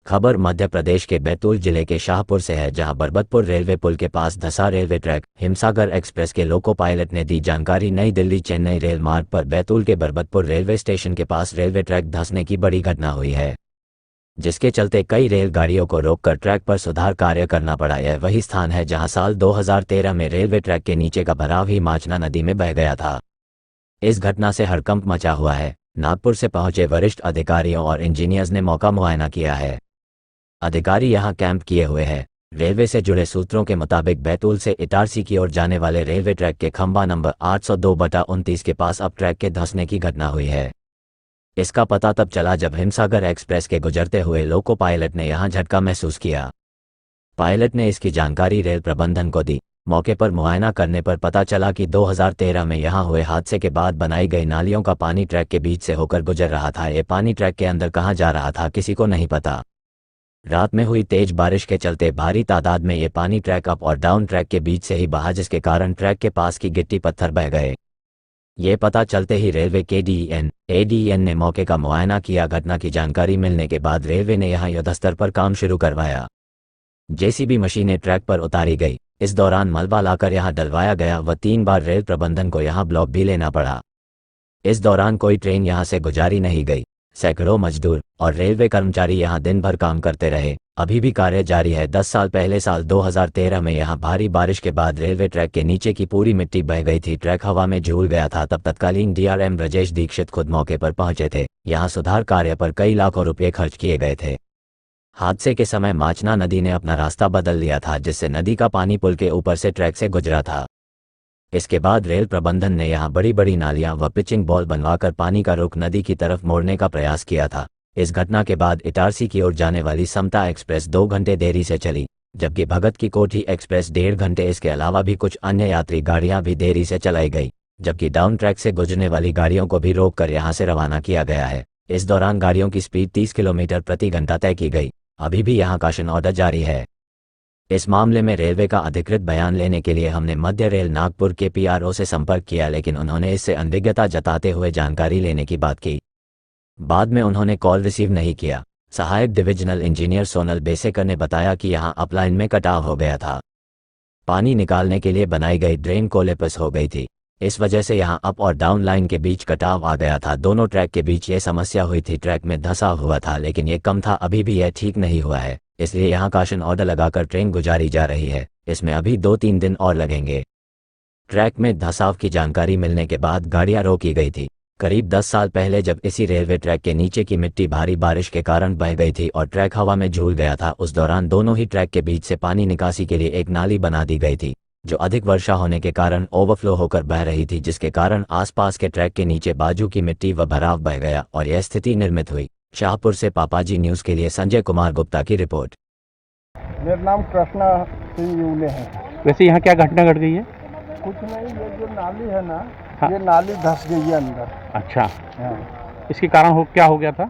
खबर मध्य प्रदेश के बैतूल जिले के शाहपुर से है, जहां बरबतपुर रेलवे पुल के पास धंसा रेलवे ट्रैक। हिमसागर एक्सप्रेस के लोको पायलट ने दी जानकारी। नई दिल्ली चेन्नई रेल मार्ग पर बैतूल के बरबतपुर रेलवे स्टेशन के पास रेलवे ट्रैक धंसने की बड़ी घटना हुई है, जिसके चलते कई रेलगाड़ियों को रोककर ट्रैक पर सुधार कार्य करना पड़ा। यह वही स्थान है जहां साल 2013 में रेलवे ट्रैक के नीचे का भराव ही माचना नदी में बह गया था। इस घटना से हड़कंप मचा हुआ है। नागपुर से पहुंचे वरिष्ठ अधिकारियों और इंजीनियर्स ने मौका मुआयना किया है। अधिकारी यहां कैंप किए हुए हैं। रेलवे से जुड़े सूत्रों के मुताबिक बैतूल से इटारसी की ओर जाने वाले रेलवे ट्रैक के खंभा नंबर 802/29 के पास अब ट्रैक के धंसने की घटना हुई है। इसका पता तब चला जब हिमसागर एक्सप्रेस के गुजरते हुए लोको पायलट ने यहां झटका महसूस किया। पायलट ने इसकी जानकारी रेल प्रबंधन को दी। मौके पर मुआयना करने पर पता चला कि 2013 में यहां हुए हादसे के बाद बनाई गई नालियों का पानी ट्रैक के बीच से होकर गुजर रहा था। ये पानी ट्रैक के अंदर कहां जा रहा था, किसी को नहीं पता। रात में हुई तेज बारिश के चलते भारी तादाद में ये पानी ट्रैक अप और डाउन ट्रैक के बीच से ही बहा, जिसके कारण ट्रैक के पास की गिट्टी पत्थर बह गए। ये पता चलते ही रेलवे के एडीएन ने मौके का मुआयना किया। घटना की जानकारी मिलने के बाद रेलवे ने यहां युद्धस्तर पर काम शुरू करवाया। जेसीबी मशीनें ट्रैक पर उतारी गई। इस दौरान मलबा लाकर यहां डलवाया गया व 3 बार रेल प्रबंधन को यहां ब्लॉक भी लेना पड़ा। इस दौरान कोई ट्रेन यहां से गुजारी नहीं गई। सैकड़ों मजदूर और रेलवे कर्मचारी यहां दिन भर काम करते रहे। अभी भी कार्य जारी है। 10 साल पहले साल 2013 में यहां भारी बारिश के बाद रेलवे ट्रैक के नीचे की पूरी मिट्टी बह गई थी। ट्रैक हवा में झूल गया था। तब तत्कालीन डीआरएम ब्रजेश दीक्षित खुद मौके पर पहुंचे थे। यहां सुधार कार्य पर कई लाखों रुपये खर्च किए गए थे। हादसे के समय माचना नदी ने अपना रास्ता बदल लिया था, जिससे नदी का पानी पुल के ऊपर से ट्रैक से गुजरा था। इसके बाद रेल प्रबंधन ने यहां बड़ी बड़ी नालियां व पिचिंग बॉल बनवाकर पानी का रुख नदी की तरफ मोड़ने का प्रयास किया था। इस घटना के बाद इटारसी की ओर जाने वाली समता एक्सप्रेस 2 घंटे देरी से चली, जबकि भगत की कोठी एक्सप्रेस 1.5 घंटे। इसके अलावा भी कुछ अन्य यात्री गाड़ियां भी देरी से चलाई गई, जबकि डाउन ट्रैक से गुजरने वाली गाड़ियों को भी रोककर यहां से रवाना किया गया है। इस दौरान गाड़ियों की स्पीड 30 किलोमीटर प्रति घंटा तय की गई। अभी भी यहां काशन ऑर्डर जारी है। इस मामले में रेलवे का अधिकृत बयान लेने के लिए हमने मध्य रेल नागपुर के पीआरओ से संपर्क किया, लेकिन उन्होंने इससे अनभिज्ञता जताते हुए जानकारी लेने की बात की। बाद में उन्होंने कॉल रिसीव नहीं किया। सहायक डिविजनल इंजीनियर सोनल बेसेकर ने बताया कि यहां अपलाइन में कटाव हो गया था। पानी निकालने के लिए बनाई गई ड्रेन कोलेप्स हो गई थी। इस वजह से यहां अप और डाउन लाइन के बीच कटाव आ गया था। दोनों ट्रैक के बीच ये समस्या हुई थी। ट्रैक में धंसा हुआ था, लेकिन ये कम था। अभी भी यह ठीक नहीं हुआ है, इसलिए यहां काशन ऑर्डर लगाकर ट्रेन गुजारी जा रही है। इसमें अभी 2-3 दिन और लगेंगे। ट्रैक में धंसाव की जानकारी मिलने के बाद गाड़ियां रोकी गई थी। करीब 10 साल पहले जब इसी रेलवे ट्रैक के नीचे की मिट्टी भारी बारिश के कारण बह गई थी और ट्रैक हवा में झूल गया था, उस दौरान दोनों ही ट्रैक के बीच से पानी निकासी के लिए एक नाली बना दी गई थी, जो अधिक वर्षा होने के कारण ओवरफ्लो होकर बह रही थी, जिसके कारण आसपास के ट्रैक के नीचे बाजू की मिट्टी व भराव बह गया और यह स्थिति निर्मित हुई। शाहपुर से पापाजी न्यूज़ के लिए संजय कुमार गुप्ता की रिपोर्ट। मेरा नाम कृष्णा सिंह यूले है। वैसे यहाँ क्या घटना घट गई है? कुछ नहीं, ये जो नाली है ना, हाँ। ये नाली धंस गई है अंदर। अच्छा, हाँ। इसके कारण क्या हो गया था?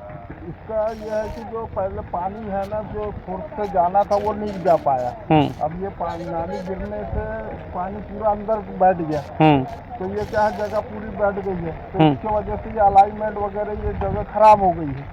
इसका यह है कि जो पहले पानी है ना, जो फोर्स से जाना था वो नहीं जा पाया। अब ये नाली गिरने से पानी पूरा अंदर बैठ गया। तो ये क्या है, जगह पूरी बैठ गई है, तो इसकी वजह से ये अलाइनमेंट वगैरह ये जगह खराब हो गई है।